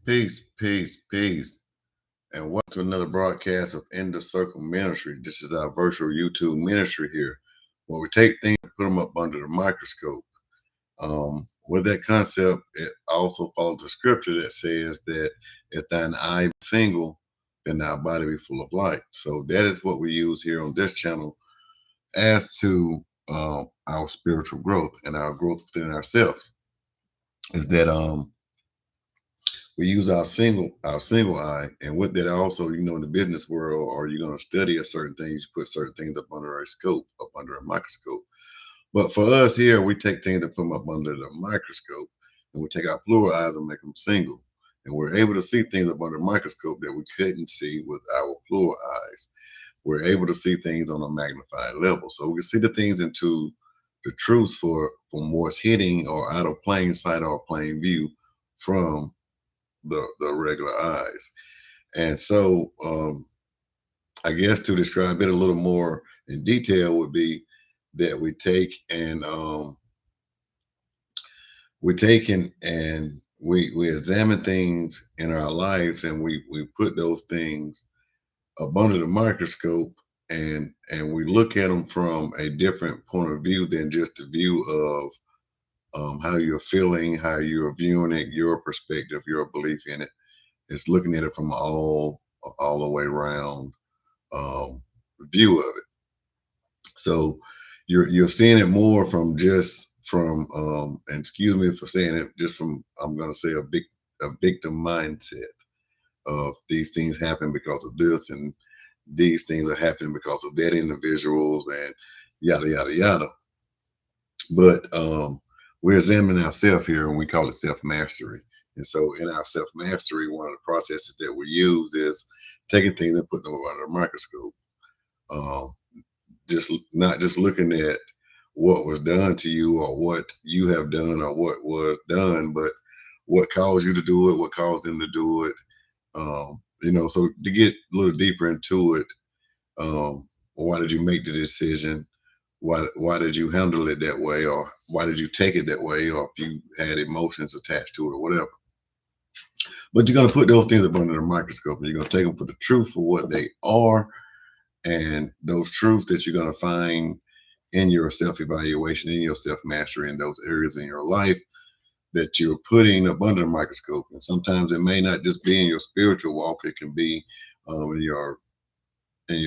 Peace, peace, peace, and welcome to another broadcast of In the Circle Ministry. This is our virtual YouTube ministry here, where we take things and put them up under the microscope. With that concept, it also follows the scripture that says that if thine eye be single, then thy body be full of light. So that is what we use here on this channel as to our spiritual growth and our growth within ourselves. Is that we use our single eye, and with that also, in the business world, or you're going to study a certain things, you put certain things up under a scope, up under a microscope. But for us here, we take things and put them up under the microscope, and we take our plural eyes and make them single, and we're able to see things up under a microscope that we couldn't see with our plural eyes. We're able to see things on a magnified level, so we can see the things into the truth from what's hitting or out of plain sight or plain view from the regular eyes. And so, I guess to describe it a little more in detail would be that we examine things in our lives, and we put those things up under the microscope, and we look at them from a different point of view than just the view of how you're feeling, how you're viewing it, your perspective, your belief in it. It's looking at it from all the way around um, view of it. So you're seeing it more from just from and excuse me for saying it, just from, I'm going to say, a victim mindset of these things happen because of this, and these things are happening because of that individuals, and yada yada yada. But we're examining ourselves here, and we call it self mastery. And so, in our self mastery, one of the processes that we use is taking things and putting them under a microscope. Um, just not just looking at what was done to you or what you have done or what was done, but what caused you to do it, what caused them to do it. So to get a little deeper into it, why did you make the decision? Why did you handle it that way, or why did you take it that way, or if you had emotions attached to it or whatever. But you're gonna put those things up under the microscope, and you're gonna take them for the truth for what they are, and those truths that you're gonna find in your self evaluation, in your self mastery, in those areas in your life that you're putting up under the microscope. And sometimes it may not just be in your spiritual walk; it can be in your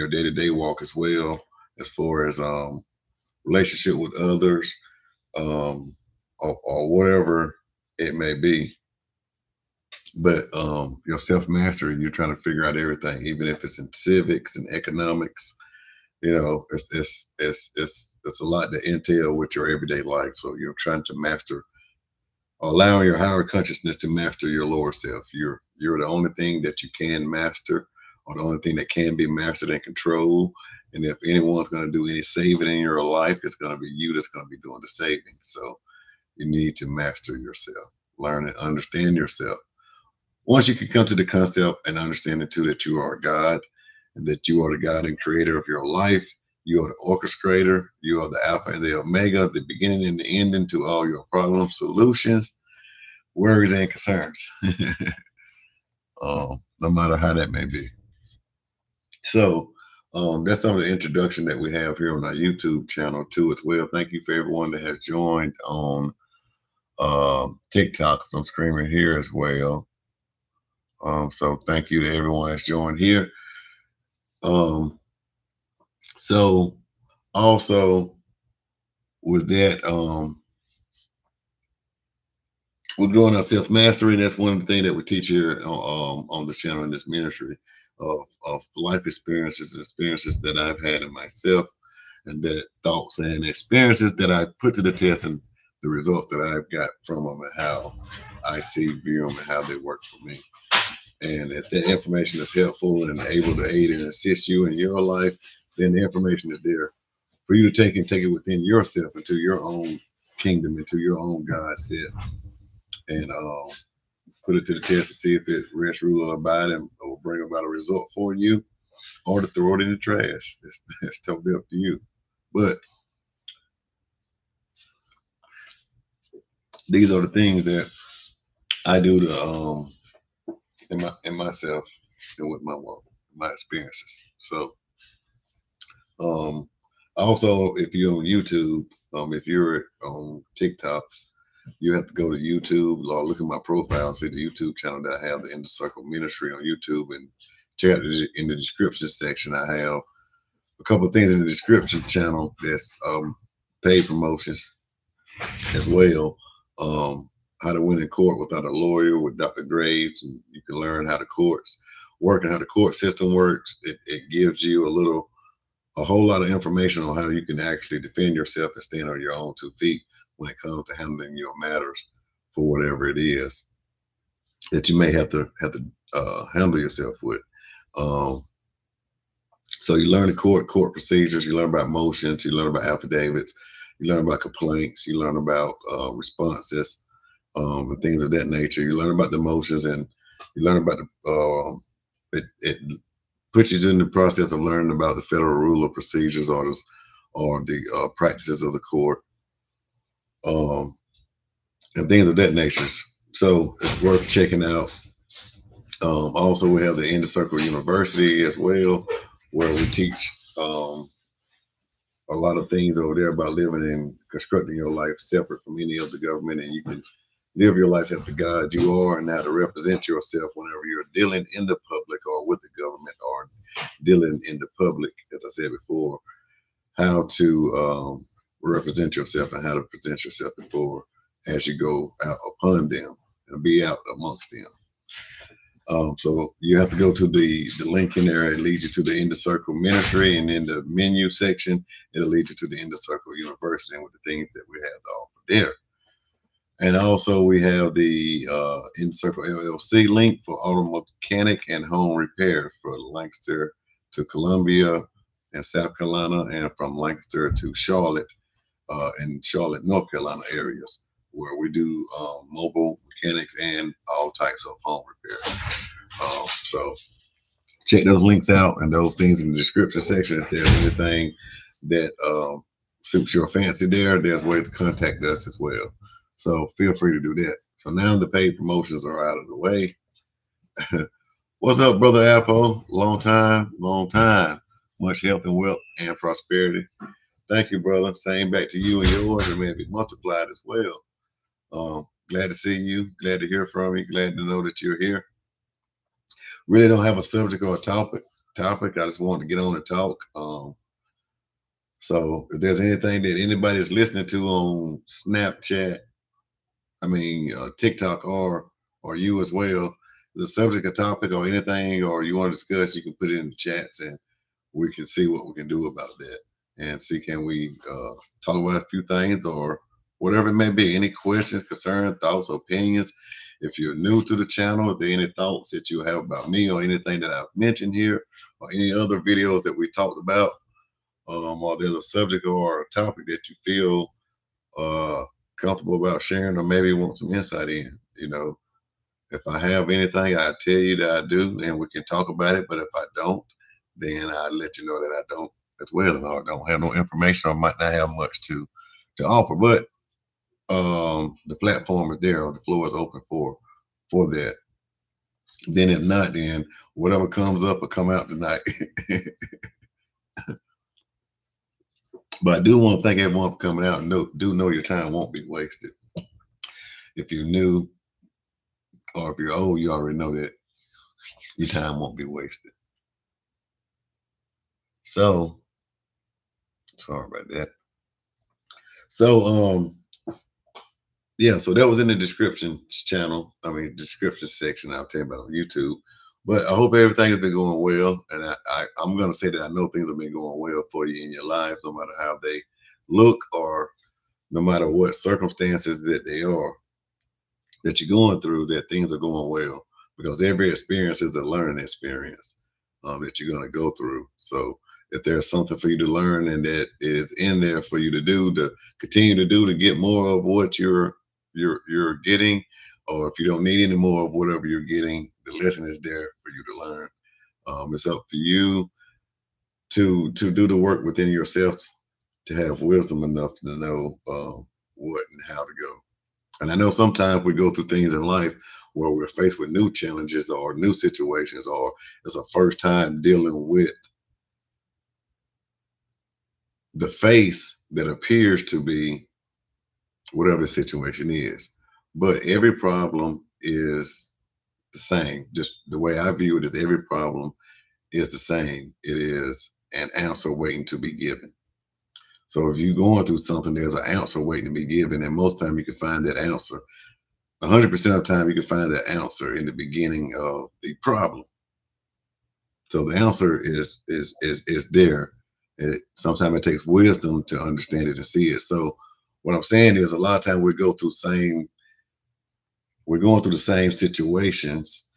day to day walk as well, as far as relationship with others, um, or whatever it may be. But your self mastery, you're trying to figure out everything, even if it's in civics and economics. It's a lot to entail with your everyday life. So you're trying to master, allowing your higher consciousness to master your lower self. You're the only thing that you can master, or the only thing that can be mastered and controlled. And if anyone's going to do any saving in your life, it's going to be you that's going to be doing the saving. So you need to master yourself, learn and understand yourself. Once you can come to the concept and understanding too that you are God, and that you are the God and creator of your life, you are the orchestrator, you are the Alpha and the Omega, the beginning and the ending to all your problems, solutions, worries, and concerns, no matter how that may be. So that's some of the introduction that we have here on our YouTube channel too as well. Thank you for everyone that has joined on TikTok, 'cause I'm screaming here as well. So thank you to everyone that's joined here. Um, so also with that, we're doing our self mastery. That's one of the things that we teach here on the channel in this ministry of life experiences that I've had in myself, and that thoughts and experiences that I put to the test, and the results that I've got from them, and how I see, view them, and how they work for me. And if that information is helpful and able to aid and assist you in your life, then the information is there for you to take and take it within yourself, into your own kingdom, into your own God set, and put it to the test to see if it rests, rule, or abide, and will bring about a result for you, or to throw it in the trash. It's totally up to you. But these are the things that I do to in myself and with my walk, my experiences. So um, also, if you're on YouTube, if you're on TikTok, you have to go to YouTube or look at my profile and see the YouTube channel that I have, the In the Circle Ministry on YouTube, and check out in the description section. I have a couple of things in the description channel that's paid promotions as well. How to win in court without a lawyer with Dr. Graves, and you can learn how the courts work and how the court system works. It gives you a whole lot of information on how you can actually defend yourself and stand on your own 2 feet when it comes to handling your matters for whatever it is that you may have to handle yourself with. Um, so you learn the court procedures, you learn about motions, you learn about affidavits, you learn about complaints, you learn about responses, and things of that nature. You learn about the motions, and you learn about the it puts you in the process of learning about the federal rule of procedures or the practices of the court, um, and things of that nature. So it's worth checking out. Also, we have the In the Circle University as well, where we teach a lot of things over there about living and constructing your life separate from any of the government, and you can live your life as the God you are and how to represent yourself whenever you're dealing in the public or with the government or dealing in the public, as I said before, how to represent yourself and how to present yourself before as you go out upon them and be out amongst them. So you have to go to the link in there. It leads you to the In the Circle Ministry, and in the menu section, it'll lead you to the In the Circle University and with the things that we have to offer there. And also we have the In Circle LLC link for auto mechanic and home repairs for Lancaster to Columbia and South Carolina, and from Lancaster to Charlotte and Charlotte, North Carolina areas, where we do mobile mechanics and all types of home repairs. So check those links out and those things in the description section. If there's anything that suits your fancy there's ways to contact us as well. So feel free to do that. So now the paid promotions are out of the way. What's up, Brother Apple? Long time, long time. Much health and wealth and prosperity. Thank you, brother. Same back to you and yours, and may it be multiplied as well. Glad to see you. Glad to hear from you. Glad to know that you're here. Really don't have a subject or a topic. I just wanted to get on and talk. So if there's anything that anybody is listening to on Snapchat, TikTok, or you as well, the subject or topic or anything, or you want to discuss, you can put it in the chats and we can see what we can do about that and see can we talk about a few things or whatever it may be. Any questions, concerns, thoughts, opinions. If you're new to the channel, if there are any thoughts that you have about me or anything that I've mentioned here or any other videos that we talked about, or there's a subject or a topic that you feel uh, comfortable about sharing or maybe want some insight in, if I have anything, I tell you that I do and we can talk about it. But if I don't, then I let you know that I don't as well, and I don't have no information or might not have much to offer. But the platform is there, or the floor is open for that. Then if not, then whatever comes up will come out tonight. But I do want to thank everyone for coming out. And do know your time won't be wasted. If you're new or if you're old, you already know that your time won't be wasted. So sorry about that. So yeah, so that was in the description channel. Description section. I'll tell you about on YouTube. But I hope everything has been going well, and I'm going to say that I know things have been going well for you in your life, no matter how they look or no matter what circumstances that they are that you're going through. That things are going well because every experience is a learning experience that you're going to go through. So if there's something for you to learn and that is in there for you to do, to continue to do, to get more of what you're getting, or if you don't need any more of whatever you're getting, the lesson is there for you to learn. It's up to you to do the work within yourself to have wisdom enough to know what and how to go. And I know sometimes we go through things in life where we're faced with new challenges or new situations, or it's a first time dealing with the face that appears to be whatever the situation is. But every problem is the same. Just the way I view it is every problem is the same. It is an answer waiting to be given. So if you're going through something, there's an answer waiting to be given, and most time you can find that answer. 100% of the time, you can find that answer in the beginning of the problem. So the answer is there. Sometimes it takes wisdom to understand it and see it. So what I'm saying is, a lot of time we're going through the same situations.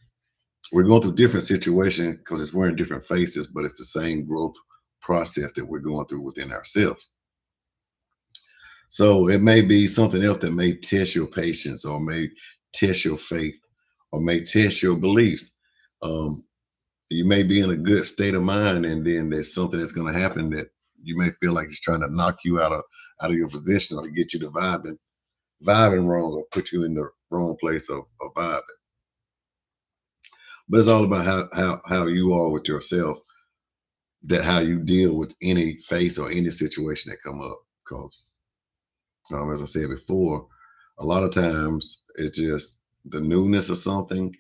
We're going through different situations because it's we're in different phases, but it's the same growth process that we're going through within ourselves. So it may be something else that may test your patience, or may test your faith, or may test your beliefs. Um, you may be in a good state of mind, and then there's something that's going to happen that you may feel like it's trying to knock you out of your position, or to get you to vibing wrong, or put you in the wrong place of vibing. But it's all about how you are with yourself, that how you deal with any face or any situation that come up. Because as I said before, a lot of times it's just the newness of something,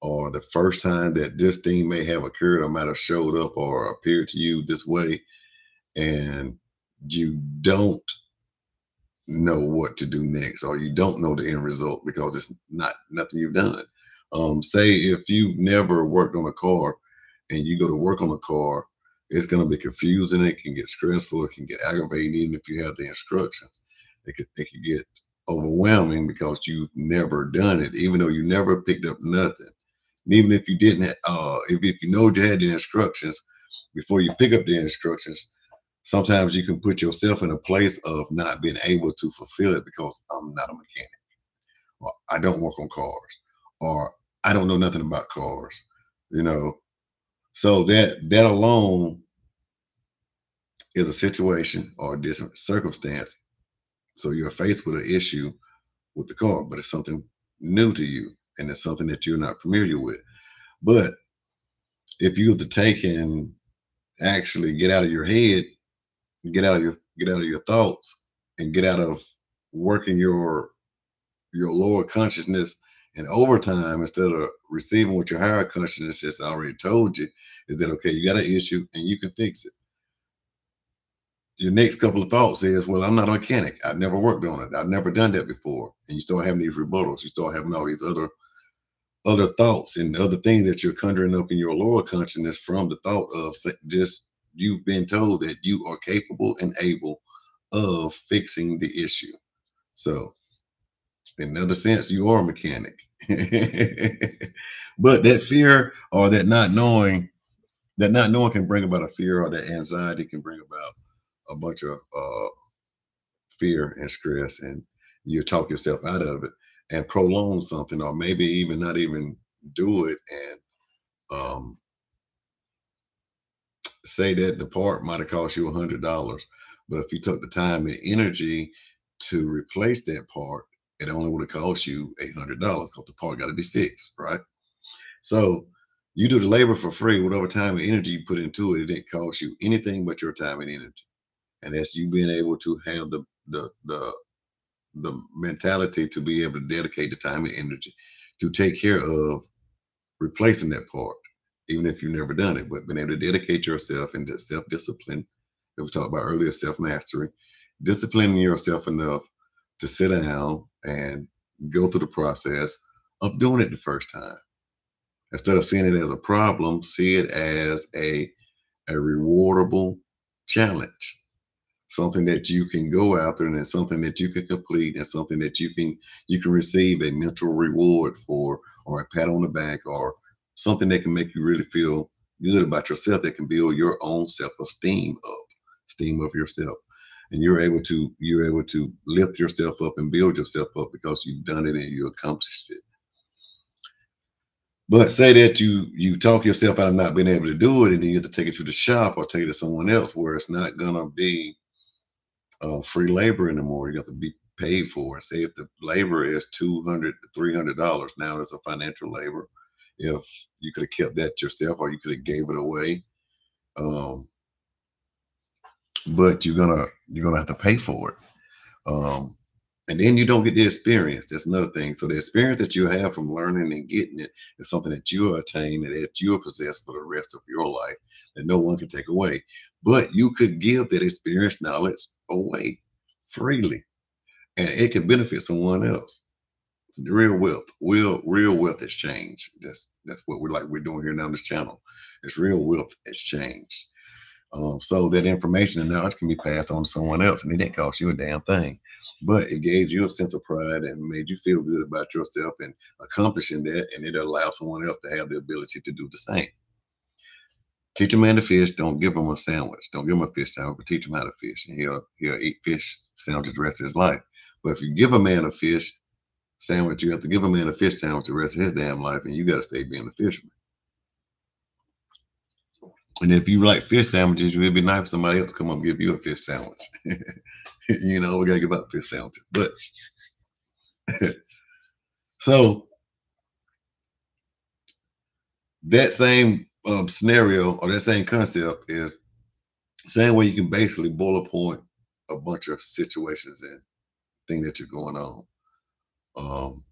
or the first time that this thing may have occurred, or might have showed up or appeared to you this way, and you don't know what to do next, or you don't know the end result because it's not nothing you've done. Say if you've never worked on a car and you go to work on a car, it's going to be confusing. It can get stressful. It can get aggravating, even if you have the instructions. It could get overwhelming because you've never done it, even though you never picked up nothing. And even if you didn't, if you know you had the instructions before you pick up the instructions, sometimes you can put yourself in a place of not being able to fulfill it because I'm not a mechanic, or I don't work on cars, or I don't know nothing about cars, you know. So that alone is a situation or a different circumstance. So you're faced with an issue with the car, but it's something new to you, and it's something that you're not familiar with. But if you have to take and actually get out of your head, get out of your thoughts, and get out of working your lower consciousness and overtime, instead of receiving what your higher consciousness has already told you, is that okay, you got an issue and you can fix it. Your next couple of thoughts is, well, I'm not a mechanic. I've never worked on it. I've never done that before. And you start having these rebuttals. You start having all these other thoughts and other things that you're conjuring up in your lower consciousness from the thought of just you've been told that you are capable and able of fixing the issue. So in another sense, you are a mechanic. But that fear, or that not knowing can bring about a fear, or that anxiety can bring about a bunch of fear and stress, and you talk yourself out of it and prolong something, or maybe even not even do it, and um, say that the part might have cost you $100, but if you took the time and energy to replace that part, it only would have cost you $800 because the part got to be fixed, right? So you do the labor for free. Whatever time and energy you put into it, it didn't cost you anything but your time and energy. And that's you being able to have the mentality to be able to dedicate the time and energy to take care of replacing that part, even if you've never done it, but being able to dedicate yourself into self-discipline that we talked about earlier, self-mastery, disciplining yourself enough to sit down and go through the process of doing it the first time. Instead of seeing it as a problem, see it as a rewardable challenge, something that you can go after, and it's something that you can complete, and something that you can receive a mental reward for, or a pat on the back, or something that can make you really feel good about yourself, that can build your own self-esteem up, esteem of yourself. And you're able to lift yourself up and build yourself up because you've done it and you accomplished it. But say that you talk yourself out of not being able to do it, and then you have to take it to the shop or take it to someone else where it's not gonna be free labor anymore. You have to be paid for. Say if the labor is $200 to $300, now it's a financial labor. If you could have kept that yourself, or you could have gave it away, um, but you're gonna have to pay for it. Um, and then you don't get the experience. That's another thing. So the experience that you have from learning and getting it is something that you attain and that you'll possess for the rest of your life that no one can take away. But you could give that experience knowledge away freely, and it can benefit someone else. It's the real wealth. Real wealth exchange. That's what we're doing here now on this channel. It's real wealth exchange. So that information and knowledge can be passed on to someone else, and it didn't cost you a damn thing. But it gave you a sense of pride and made you feel good about yourself and accomplishing that, and it allows someone else to have the ability to do the same. Teach a man to fish. Don't give him a sandwich. Don't give him a fish sandwich, but teach him how to fish, and he'll eat fish sandwiches the rest of his life. But if you give a man a fish sandwich, you have to give a man a fish sandwich the rest of his damn life, and you got to stay being a fisherman. And if you like fish sandwiches, it'd be nice for somebody else to come up and give you a fish sandwich. We gotta give up fish sandwiches. But so that same scenario or that same concept is same way you can basically bullet point a bunch of situations and things that you're going on um,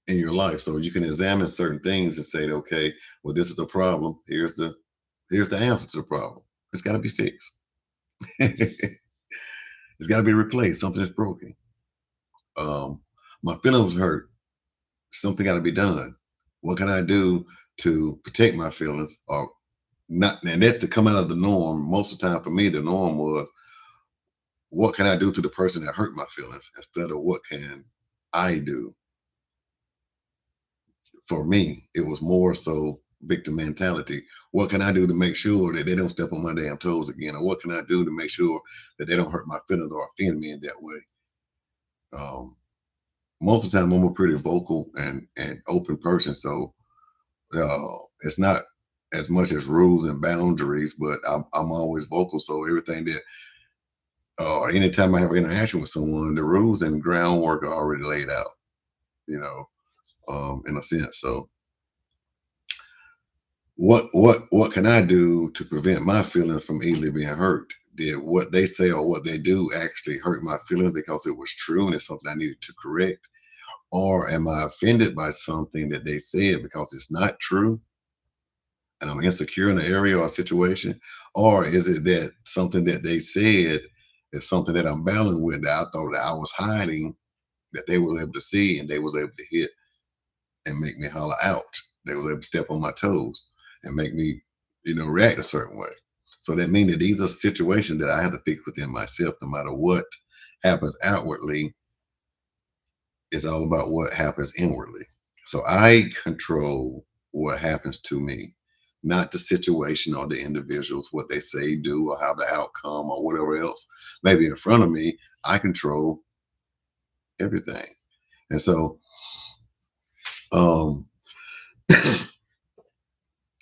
in your life. So you can examine certain things and say, okay, well, this is the problem. Here's the answer to the problem. It's got to be fixed. It's got to be replaced. Something is broken. Um, my feelings hurt. Something got to be done. What can I do to protect my feelings or not? And that's to come out of the norm. Most of the time for me, the norm was what can I do to the person that hurt my feelings instead of what can I do for me. It was more so victim mentality. What can I do to make sure that they don't step on my damn toes again? Or what can I do to make sure that they don't hurt my feelings or offend me in that way? Um, Most of the time, I'm a pretty vocal and open person, so it's not as much as rules and boundaries, but I'm always vocal. So everything that anytime I have an interaction with someone, the rules and groundwork are already laid out, you know, in a sense. So what can I do to prevent my feelings from easily being hurt? Did what they say or what they do actually hurt my feelings because it was true and it's something I needed to correct? Or am I offended by something that they said because it's not true and I'm insecure in an area or a situation? Or is it that something that they said is something that I'm battling with that I thought that I was hiding, that they was able to see and they was able to hit and make me holler out. They was able to step on my toes and make me, react a certain way. So that means that these are situations that I have to fix within myself, no matter what happens outwardly. It's all about what happens inwardly. So I control what happens to me, not the situation or the individuals, what they say, do, or how the outcome or whatever else maybe in front of me. I control everything. And so, um,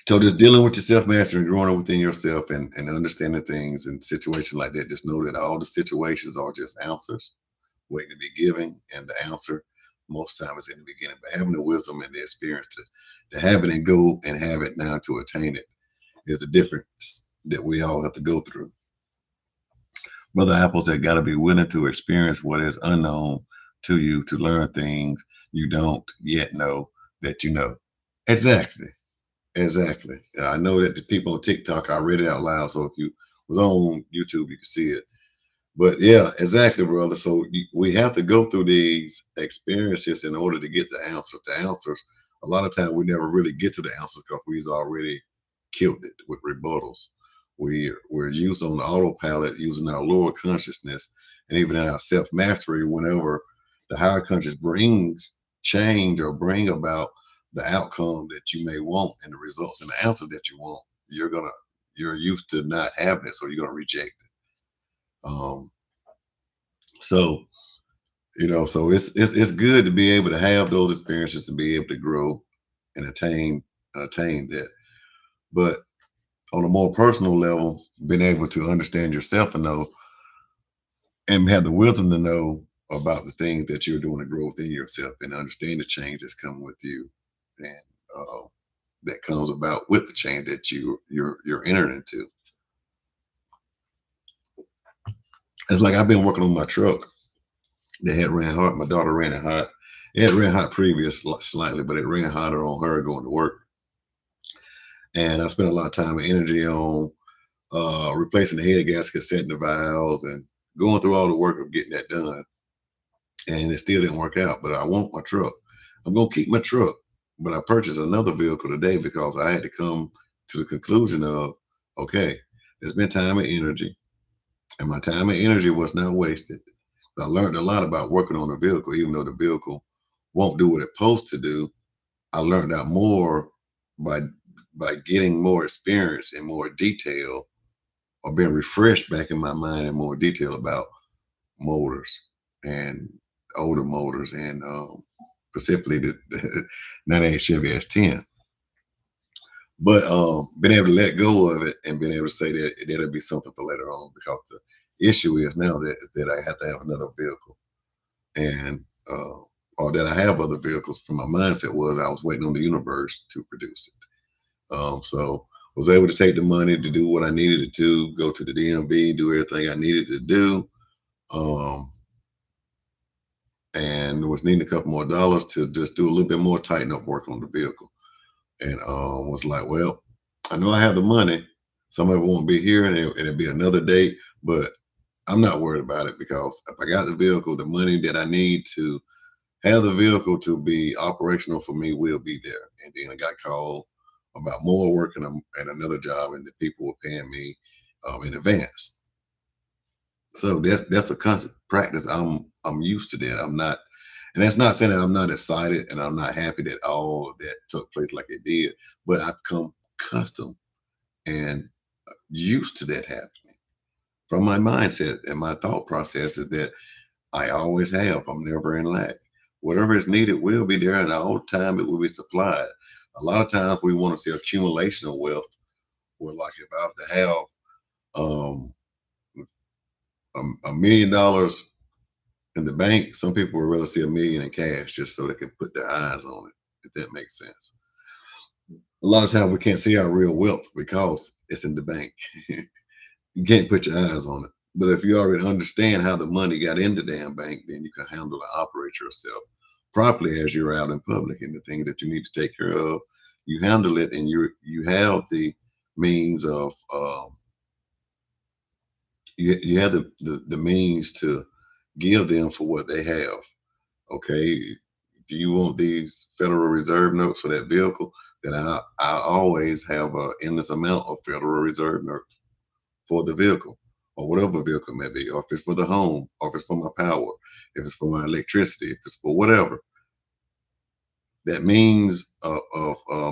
so just dealing with yourself, mastering, growing within yourself and understanding things in situations like that, just know that all the situations are just answers waiting to be given. And the answer most time is in the beginning. But having the wisdom and the experience to have it and go and have it now to attain it is the difference that we all have to go through. Brother Apples have got to be willing to experience what is unknown to you, to learn things you don't yet know that you know. Exactly. Exactly. I know that the people on TikTok, I read it out loud. So if you was on YouTube, you can see it. But yeah, exactly, brother. So we have to go through these experiences in order to get the answers. The answers, a lot of times we never really get to the answers because we've already killed it with rebuttals. We're used on the autopilot, using our lower consciousness, and even in our self mastery. Whenever the higher conscious brings change or bring about the outcome that you may want and the results and the answers that you want, you're used to not having it, so you're gonna reject it. Um, so so it's good to be able to have those experiences and be able to grow and attain that. But on a more personal level, being able to understand yourself and know and have the wisdom to know about the things that you're doing to grow within yourself and understand the change that's coming with you, and that comes about with the change that you're entering into. It's like I've been working on my truck that had ran hot. My daughter ran it hot. It had ran hot previous slightly, but it ran hotter on her going to work. And I spent a lot of time and energy on replacing the head gasket, setting the valves, and going through all the work of getting that done. And it still didn't work out. But I want my truck. I'm gonna keep my truck, but I purchased another vehicle today because I had to come to the conclusion of, okay, there's been time and energy, and my time and energy was not wasted. I learned a lot about working on a vehicle, even though the vehicle won't do what it's supposed to do. I learned out more by getting more experience and more detail, or being refreshed back in my mind in more detail about motors and older motors, and specifically the 98 Chevy S10. But being able to let go of it and being able to say that that'll be something for later on, because the issue is now that I have to have another vehicle, and or that I have other vehicles. From my mindset was I was waiting on the universe to produce it. So was able to take the money to do what I needed to, go to the DMV, do everything I needed to do, um, and was needing a couple more dollars to just do a little bit more tighten up work on the vehicle. And was like, well, I know I have the money. Some of it won't be here, and it'll be another date, but I'm not worried about it, because if I got the vehicle, the money that I need to have the vehicle to be operational for me will be there. And then I got called about more work and another job, and the people were paying me in advance. So that's a constant practice. I'm used to that. I'm not, and that's not saying that I'm not excited and I'm not happy that all of that took place like it did, but I've come accustomed and used to that happening. From my mindset and my thought process is that I always have. I'm never in lack. Whatever is needed will be there, and all the time it will be supplied. A lot of times we want to see accumulation of wealth. Where, like, if I have to have um, $1 million in the bank, some people would rather see a million in cash just so they can put their eyes on it, if that makes sense. A lot of times we can't see our real wealth because it's in the bank. You can't put your eyes on it. But if you already understand how the money got in the damn bank, then you can handle and operate yourself properly as you're out in public, and the things that you need to take care of, you handle it, and you have the means of you have the means to give them for what they have. Okay, do you want these Federal Reserve notes for that vehicle? Then I always have an endless amount of Federal Reserve notes for the vehicle, or whatever vehicle it may be, or if it's for the home, or if it's for my power, if it's for my electricity, if it's for whatever. That means of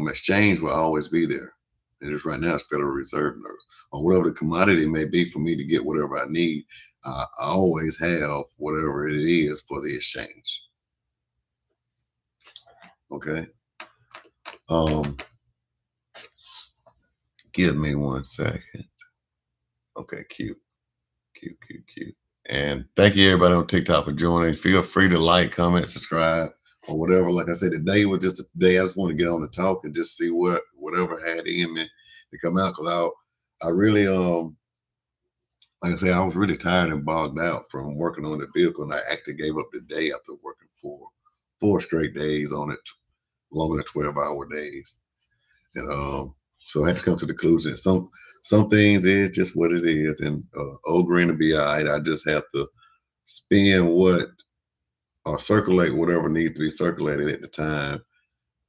exchange will always be there. And just right now, it's Federal Reserve notes, or whatever the commodity may be for me to get whatever I need. I always have whatever it is for the exchange. Okay. Um, Give me 1 second. Okay, cute, cute, cute, cute. And thank you everybody on TikTok for joining. Feel free to like, comment, subscribe, or whatever. Like I said, today was just a day I just want to get on the talk and just see whatever I had in me to come out. Cause I really like I said, I was really tired and bogged out from working on the vehicle, and I actually gave up the day after working for 4 straight days on it, longer than 12-hour days. And so I had to come to the conclusion. Some things is just what it is, and old green to be all right. I just have to spend what or circulate whatever needs to be circulated at the time,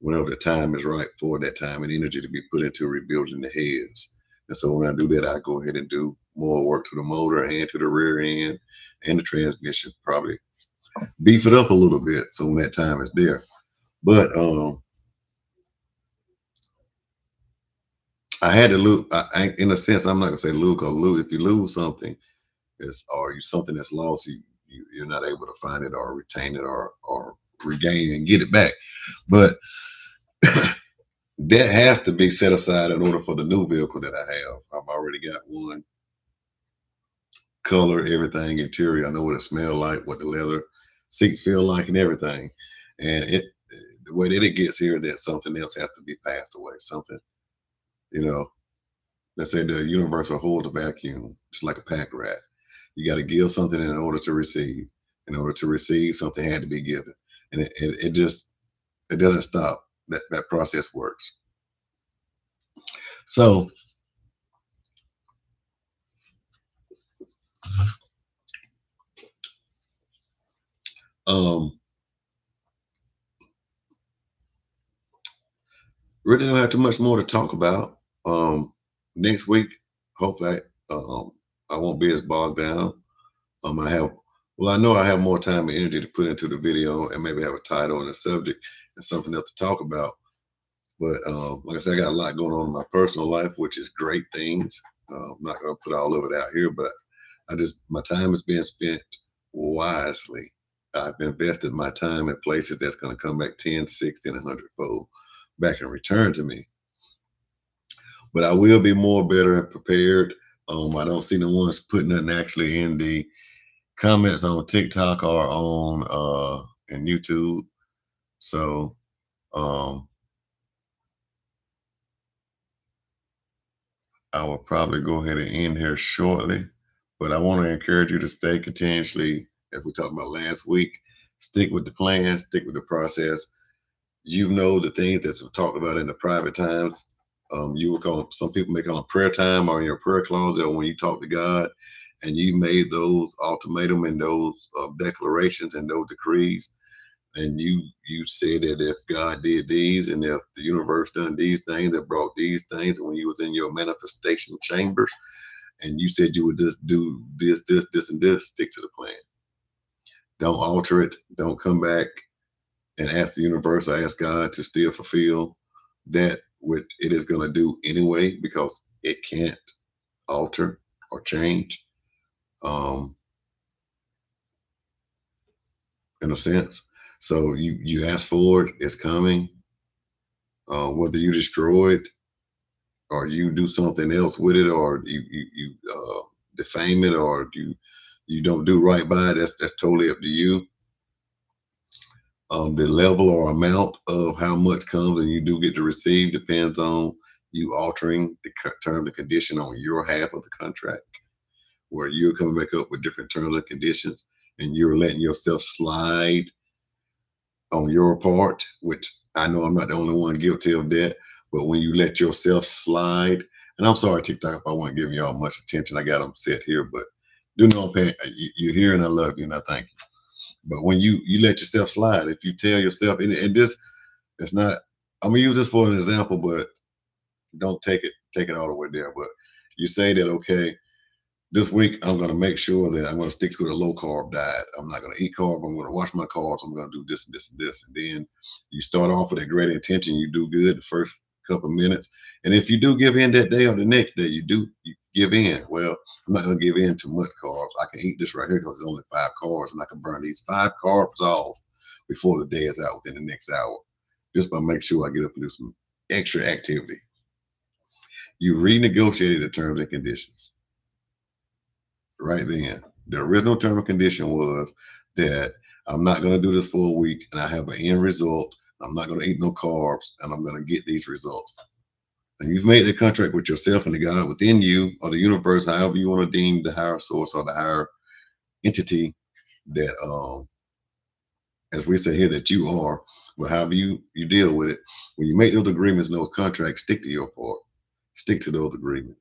whenever the time is right for that time and energy to be put into rebuilding the heads. And so when I do that, I go ahead and do more work to the motor and to the rear end and the transmission, probably beef it up a little bit so when that time is there. But I had to lose. In a sense, I'm not gonna say lose, because lose, if you lose something, or you something that's lost, you're not able to find it or retain it or regain and get it back. But that has to be set aside in order for the new vehicle that I have. I've already got one, color, everything, interior. I know what it smells like, what the leather. seats feel like, and everything. And the way that it gets here, that something else has to be passed away. Something, you know, let's say the universe will hold the vacuum, just like a pack rat. You got to give something in order to receive. In order to receive, something had to be given, and it just it doesn't stop. That process works. So um, really don't have too much more to talk about. Next week, hopefully, um, I won't be as bogged down. I have, well, I know I have more time and energy to put into the video and maybe have a title and a subject and something else to talk about. But like I said, I got a lot going on in my personal life, which is great things. I'm not going to put all of it out here, but I just, my time is being spent wisely. I've invested my time in places that's going to come back 10, 60, and 100 fold back in return to me. But I will be more better and prepared. I don't see no one's putting nothing actually in the comments on TikTok or on in YouTube. So um I will probably go ahead and end here shortly. But I want to encourage you to stay continuously, as we talked about last week. Stick with the plan, stick with the process. You know the things that we talked about in the private times. You will call, some people may call them prayer time or in your prayer closet or when you talk to God, and you made those ultimatum and those declarations and those decrees, and you said that if God did these and if the universe done these things that brought these things, and when you was in your manifestation chambers, and you said you would just do this, and this, stick to the plan. Don't alter it. Don't come back and ask the universe or ask God to still fulfill that what it is going to do anyway, because it can't alter or change. Um, in a sense. So you ask for it, it's coming. Whether you destroy it or you do something else with it, or you defame it, or you don't do right by it, that's totally up to you. The level or amount of how much comes and you do get to receive depends on you altering the term and condition on your half of the contract, where you're coming back up with different terms and conditions, and you're letting yourself slide on your part, which I know I'm not the only one guilty of that. But when you let yourself slide, and I'm sorry, TikTok, if I wasn't giving y'all much attention, I got them set here, but do know I'm paying, you're here and I love you and I thank you. But when you let yourself slide, if you tell yourself, and this, it's not, I'm gonna use this for an example, but don't take it all the way there. But you say that, okay, this week I'm going to make sure that I'm going to stick to a low carb diet. I'm not going to eat carb. I'm going to watch my carbs. I'm going to do this and this and this. And then you start off with a great intention. You do good the first couple of minutes. And if you do give in that day or the next day, you give in. Well, I'm not going to give in too much carbs. I can eat this right here because it's only 5 carbs, and I can burn these 5 carbs off before the day is out within the next hour, just by make sure I get up and do some extra activity. You renegotiated the terms and conditions right then. The original term and condition was that I'm not going to do this for a week and I have an end result. I'm not going to eat no carbs and I'm going to get these results. And you've made the contract with yourself and the God within you or the universe, however you want to deem the higher source or the higher entity that, as we say here, that you are, but however you deal with it. When you make those agreements and those contracts, stick to your part, stick to those agreements.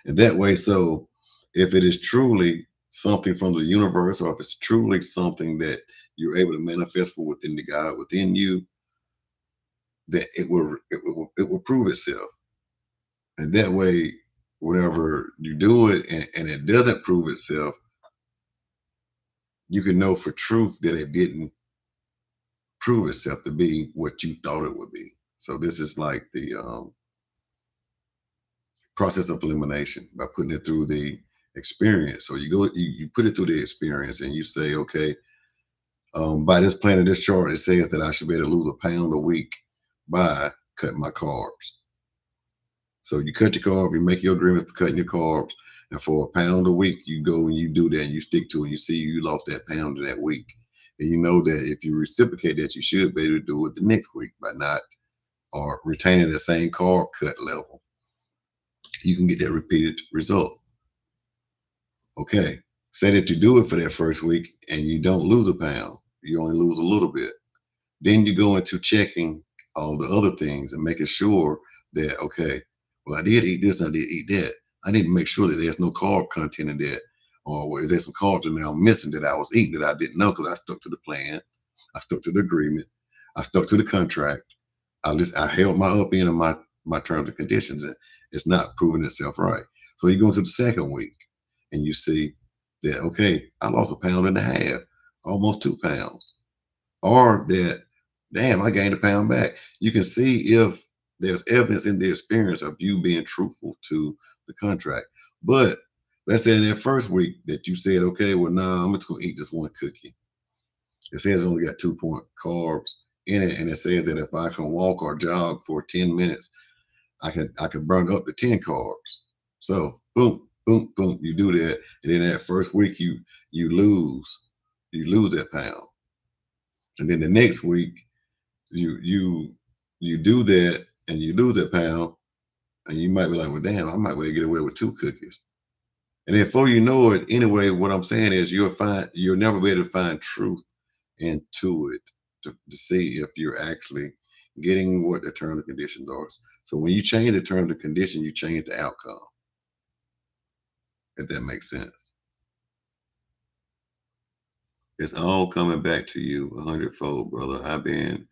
And that way, so if it is truly something from the universe, or if it's truly something that you're able to manifest for within the God within you, that it will prove itself. And that way, whenever you do it and it doesn't prove itself, you can know for truth that it didn't prove itself to be what you thought it would be. So this is like the process of elimination by putting it through the experience. So you put it through the experience and you say, okay, by this plan of this chart, it says that I should be able to lose a pound a week by cutting my carbs. So you cut your carbs, you make your agreement for cutting your carbs, and for a pound a week, you go and you do that and you stick to it. And you see you lost that pound in that week. And you know that if you reciprocate that, you should be able to do it the next week by not or retaining the same carb cut level. You can get that repeated result. Okay. Say that you do it for that first week and you don't lose a pound. You only lose a little bit. Then you go into checking all the other things and making sure that, okay, well, I did eat this, I did eat that. I need to make sure that there's no carb content in that. Or is there some carbs in there I'm missing that I was eating that I didn't know because I stuck to the plan, I stuck to the agreement, I stuck to the contract. I held my up end of my terms and conditions, and it's not proving itself right. So you go into the second week and you see that, okay, I lost a pound and a half, almost 2 pounds, or that, damn, I gained a pound back. You can see if there's evidence in the experience of you being truthful to the contract. But let's say in that first week that you said, okay, well, nah, I'm just gonna eat this one cookie. It says it's only got 2 point carbs in it, and it says that if I can walk or jog for 10 minutes, I can burn up to 10 carbs. So boom, boom, boom, you do that, and then that first week you lose that pound, and then the next week you do that and you lose that pound, and you might be like, well, damn, I might be able to get away with 2 cookies. And then before you know it, anyway, what I'm saying is you'll never be able to find truth into it to see if you're actually getting what the terms and conditions are. So when you change the terms and condition, you change the outcome, if that makes sense. It's all coming back to you 100-fold, brother. I've been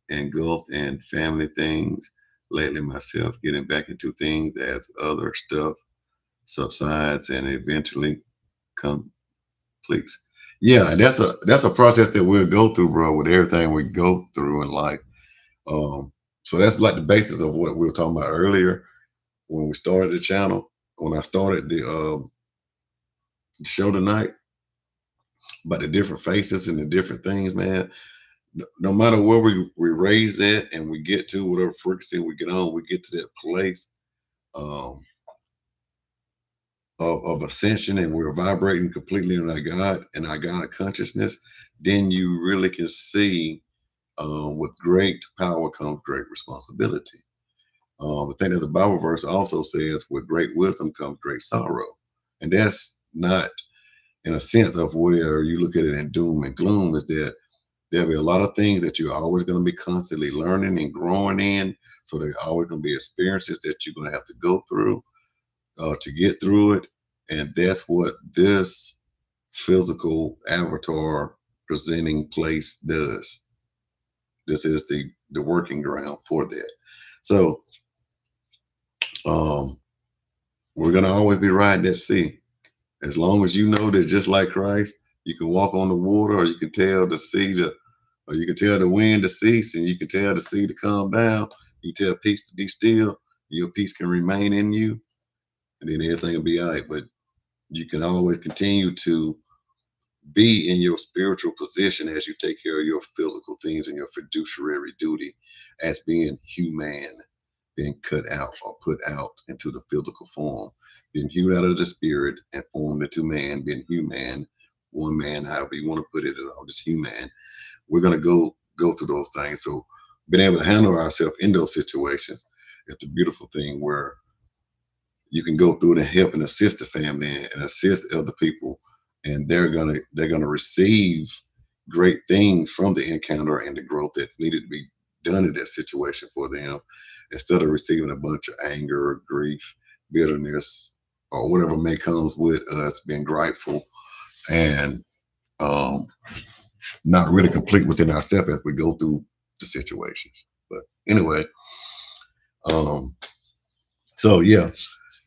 engulfed in family things lately myself, getting back into things as other stuff subsides and eventually completes. Yeah, and that's a process that we'll go through, bro, with everything we go through in life. Um, so that's like the basis of what we were talking about earlier when we started the channel. When I started the show tonight, about the different faces and the different things, man. No matter where we raise at and we get to whatever frequency we get on, we get to that place um, of ascension, and we're vibrating completely in our God and our God consciousness. Then you really can see with great power comes great responsibility. I think that the Bible verse also says, with great wisdom comes great sorrow. And that's not in a sense of where you look at it in doom and gloom, is that there'll be a lot of things that you're always going to be constantly learning and growing in. So there are always going to be experiences that you're going to have to go through to get through it. And that's what this physical avatar presenting place does. This is the working ground for that. So um, we're going to always be riding that sea. As long as you know that just like Christ, you can walk on the water, or you can tell the sea to, or you can tell the wind to cease, and you can tell the sea to calm down. You tell peace to be still. Your peace can remain in you, and then everything will be all right. But you can always continue to be in your spiritual position as you take care of your physical things and your fiduciary duty as being human, being cut out or put out into the physical form, being hewed out of the spirit and formed into man, being human, one man, however you want to put it, or just human. We're gonna go through those things. So being able to handle ourselves in those situations is the beautiful thing, where you can go through it and help and assist the family and assist other people, and they're gonna receive great things from the encounter and the growth that needed to be done in that situation for them, instead of receiving a bunch of anger, grief, bitterness, or whatever may comes with us being grateful and um, not really complete within ourselves as we go through the situations. But anyway, um, so yeah,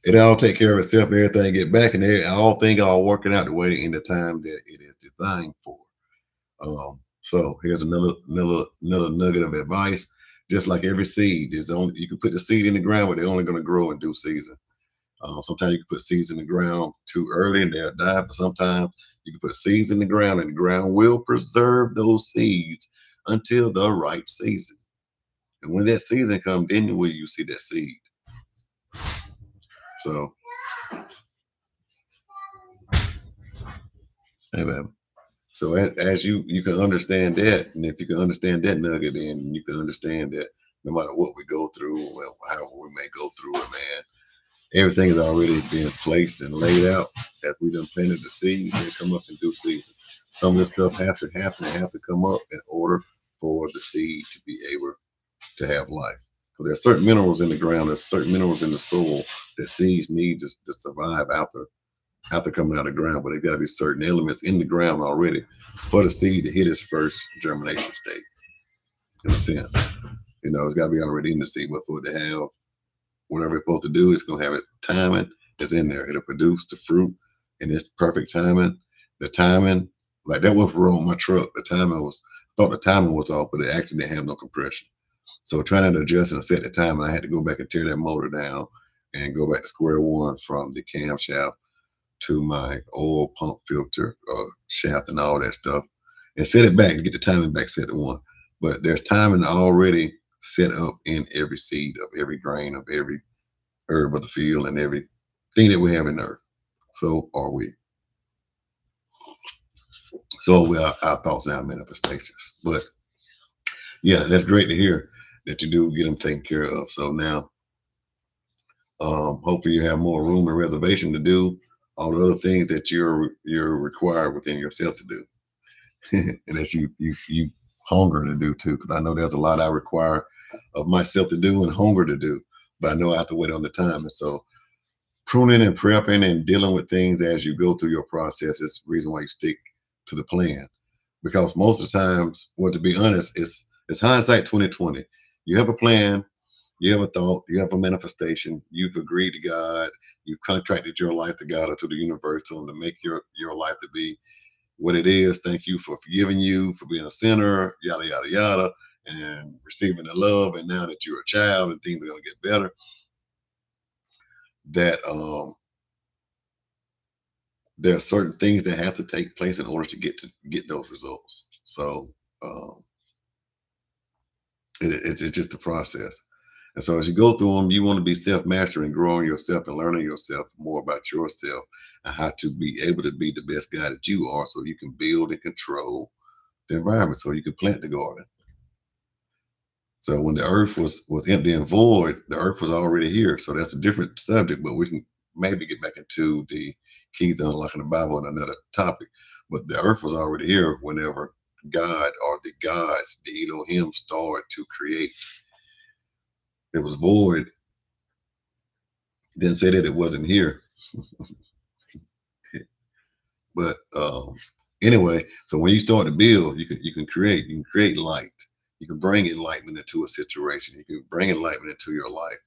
it all take care of itself and everything get back, and all things all working out the way in the time that it is designed for. So here's another nugget of advice. Just like every seed, is only you can put the seed in the ground, but they're only going to grow in due season. Sometimes you can put seeds in the ground too early and they'll die, but sometimes you can put seeds in the ground and the ground will preserve those seeds until the right season. And when that season comes, then will you see that seed. So, hey, man. So as you can understand that, and if you can understand that nugget, then you can understand that no matter what we go through, well, however we may go through it, man, everything is already being placed and laid out that we done planted the seed and come up in due season. Some of this stuff has to happen and have to come up in order for the seed to be able to have life. So there's certain minerals in the ground, there's certain minerals in the soil that seeds need to survive after coming out of the ground, but there got to be certain elements in the ground already for the seed to hit its first germination state, in a sense. You know, it's got to be already in the seed, but for it to have whatever it's supposed to do, it's going to have it timing that's in there. It'll produce the fruit in its perfect timing. The timing, like that was wrong with my truck. The timing was, I thought the timing was off, but it actually didn't have no compression. So trying to adjust and set the timing, I had to go back and tear that motor down and go back to square one from the camshaft to my oil pump filter shaft and all that stuff and set it back to get the timing back set to one. But there's timing already set up in every seed of every grain of every herb of the field and everything that we have in earth. So are we. So we are our thoughts and our manifestations. But yeah, that's great to hear that you do get them taken care of. So now, hopefully, you have more room and reservation to do all the other things that you're required within yourself to do. And that you hunger to do too. Because I know there's a lot I require of myself to do and hunger to do, but I know I have to wait on the time. And so pruning and prepping and dealing with things as you go through your process is the reason why you stick to the plan. Because most of the times, well, to be honest, it's hindsight 2020. You have a plan, you have a thought, you have a manifestation, you've agreed to God, you've contracted your life to God or to the universe to make your life to be what it is. Thank you for forgiving you for being a sinner, yada yada yada, and receiving the love. And now that you're a child and things are gonna get better, that there are certain things that have to take place in order to get those results. So um, it's just a process. And so as you go through them, you want to be self-mastering, growing yourself and learning yourself more about yourself and how to be able to be the best guy that you are so you can build and control the environment so you can plant the garden. So when the earth was empty and void, the earth was already here. So that's a different subject, but we can maybe get back into the keys to unlocking the Bible on another topic. But the earth was already here whenever God or the gods, the Elohim, started to create. It was void. Didn't say that it wasn't here, but anyway. So when you start to build, you can create light. You can bring enlightenment into a situation. You can bring enlightenment into your life.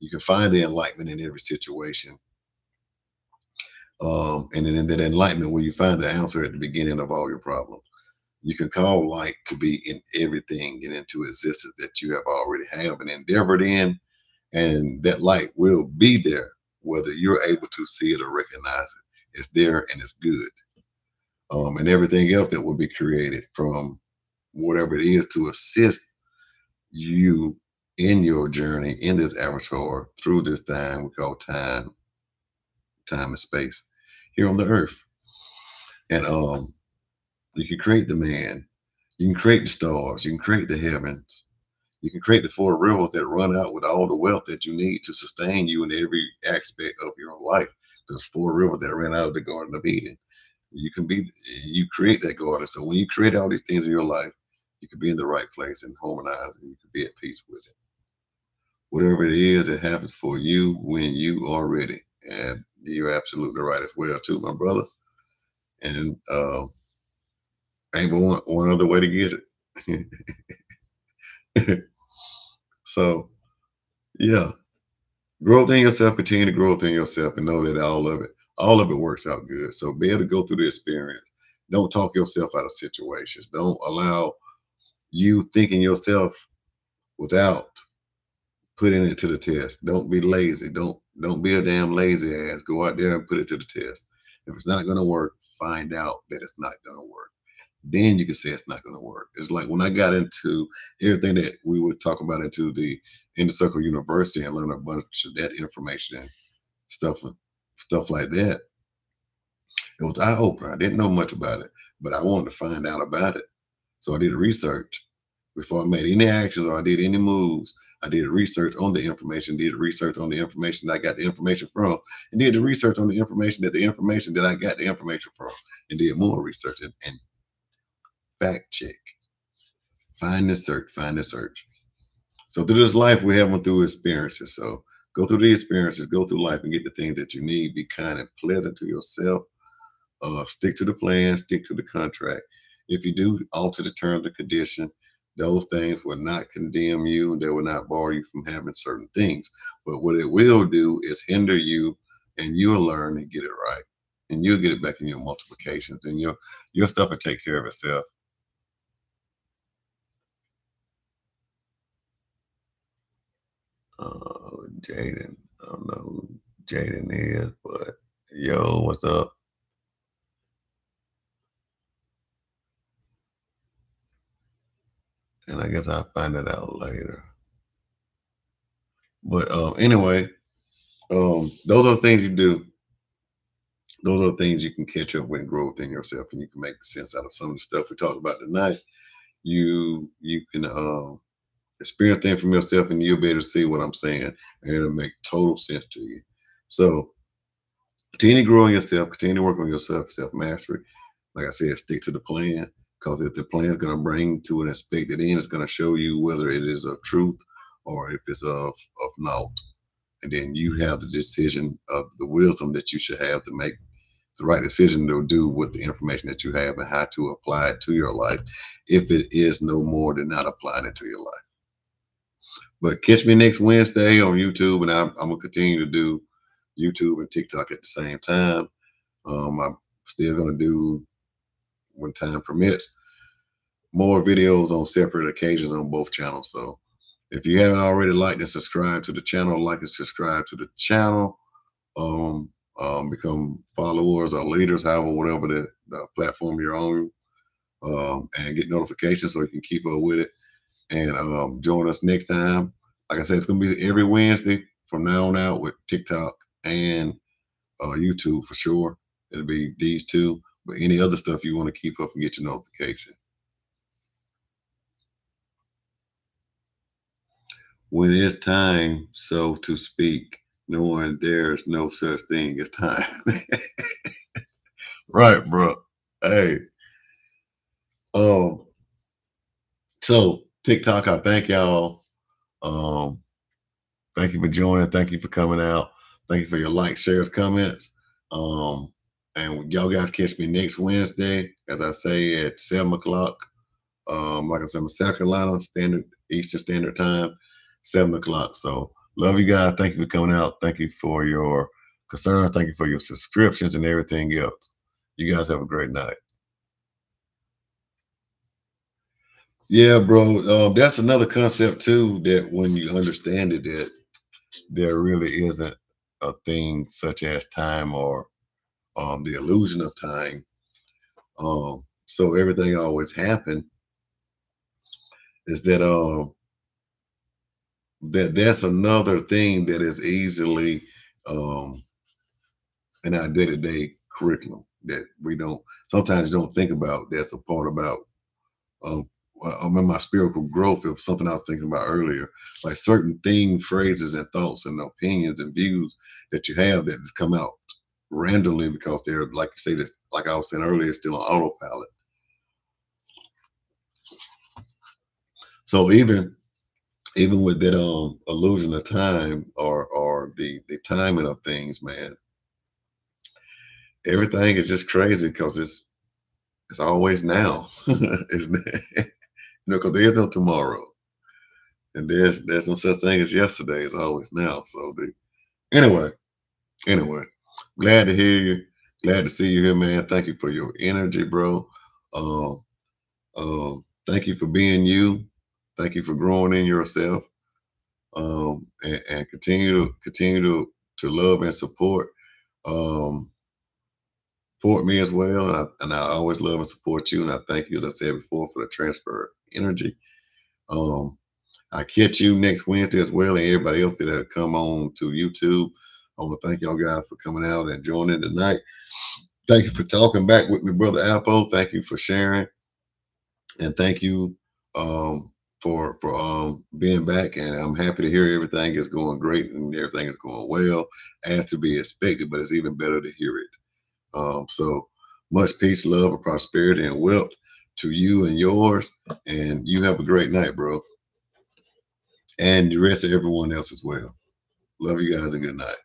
You can find the enlightenment in every situation. And then in that enlightenment, where you find the answer at the beginning of all your problems, you can call light to be in everything and into existence that you have already have and endeavored in, and that light will be there whether you're able to see it or recognize it. It's there and it's good. And everything else that will be created from whatever it is to assist you in your journey in this avatar through this time we call time and space here on the earth. And you can create the man, you can create the stars, you can create the heavens, you can create the four rivers that run out with all the wealth that you need to sustain you in every aspect of your life. There's four rivers that ran out of the Garden of Eden. You can be, you create that garden. So when you create all these things in your life, you can be in the right place and harmonize, and you can be at peace with it. Whatever it is, it happens for you when you are ready. And you're absolutely right as well, too, my brother. And ain't but one other way to get it. So yeah, growth in yourself, continue to grow within yourself, and know that all of it works out good. So be able to go through the experience. Don't talk yourself out of situations. Don't allow you thinking yourself without putting it to the test. Don't be lazy. Don't be a damn lazy ass. Go out there and put it to the test. If it's not gonna work, find out that it's not gonna work. Then you can say it's not gonna work. It's like when I got into everything that we would talk about into the Inner Circle University and learn a bunch of that information and stuff stuff like that. It was eye opener. I didn't know much about it, but I wanted to find out about it. So I did research before I made any actions or I did any moves. I did research on the information, did research on the information that I got the information from, and did the research on the information that I got the information from, and did more research and fact check, find the search. So through this life, we have went through experiences. So go through the experiences, go through life, and get the things that you need. Be kind and pleasant to yourself. Stick to the plan, stick to the contract. If you do alter the terms and condition, those things will not condemn you. They will not bar you from having certain things. But what it will do is hinder you, and you'll learn and get it right, and you'll get it back in your multiplications, and your stuff will take care of itself. Jaden, I don't know who Jaden is, but yo, what's up? And I guess I'll find it out later. But anyway, those are the things you do. Those are the things you can catch up with and grow within yourself, and you can make sense out of some of the stuff we talked about tonight. You can experience things from yourself, and you'll be able to see what I'm saying, and it'll make total sense to you. So continue to grow on yourself, continue to work on yourself, self mastery. Like I said, stick to the plan, because if the plan is going to bring to an expected end, it's going to show you whether it is of truth or if it's of naught. And then you have the decision of the wisdom that you should have to make the right decision to do with the information that you have and how to apply it to your life, if it is no more than not applying it to your life. But catch me next Wednesday on YouTube, and I'm gonna continue to do YouTube and TikTok at the same time. I'm still gonna do, when time permits, more videos on separate occasions on both channels. So if you haven't already liked and subscribed to the channel, like and subscribe to the channel. Become followers or leaders, however, whatever the platform you're on, and get notifications so you can keep up with it. And join us next time. Like I said, it's going to be every Wednesday from now on out with TikTok and YouTube for sure. It'll be these two, but any other stuff you want to keep up and get your notification. When it's time, so to speak, knowing there's no such thing as time. Right, bro. Hey, um, so TikTok, I thank y'all. Um, Thank you for joining. Thank you for coming out. Thank you for your likes, shares, comments. Um, and y'all guys catch me next Wednesday, as I say, at 7 o'clock. Like I said, I'm in South Carolina, Standard Eastern Standard Time, 7 o'clock. So love you guys. Thank you for coming out. Thank you for your concerns. Thank you for your subscriptions and everything else. You guys have a great night. Yeah, bro. That's another concept too. That when you understand it, that there really isn't a thing such as time or the illusion of time. So everything always happened is that's another thing that is easily um, in our day-to-day curriculum that we don't sometimes don't think about. That's a part about um, in my spiritual growth of something I was thinking about earlier, like certain things, phrases, and thoughts and opinions and views that you have that just come out randomly because they're, like you say, this, like I was saying earlier, still on autopilot. So even with that illusion of time or the timing of things, man, everything is just crazy because it's always now. Isn't it? Because there's no tomorrow, and there's no such thing as yesterday. It's always now. So anyway, anyway, glad to hear you. Glad to see you here, man. Thank you for your energy, bro. Um, Thank you for being you. Thank you for growing in yourself. And continue to love and um, support me as well. And I always love and support you. And I thank you, as I said before, for the transfer of energy. Um, I catch you next Wednesday as well, and everybody else that have come on to YouTube. I want to thank y'all guys for coming out and joining tonight. Thank you for talking back with me, brother Alpo. Thank you for sharing, and thank you um, for being back. And I'm happy to hear everything is going great and everything is going well, as to be expected. But it's even better to hear it. So much peace, love, and prosperity and wealth to you and yours. And you have a great night, bro, and the rest of everyone else as well. Love you guys and good night.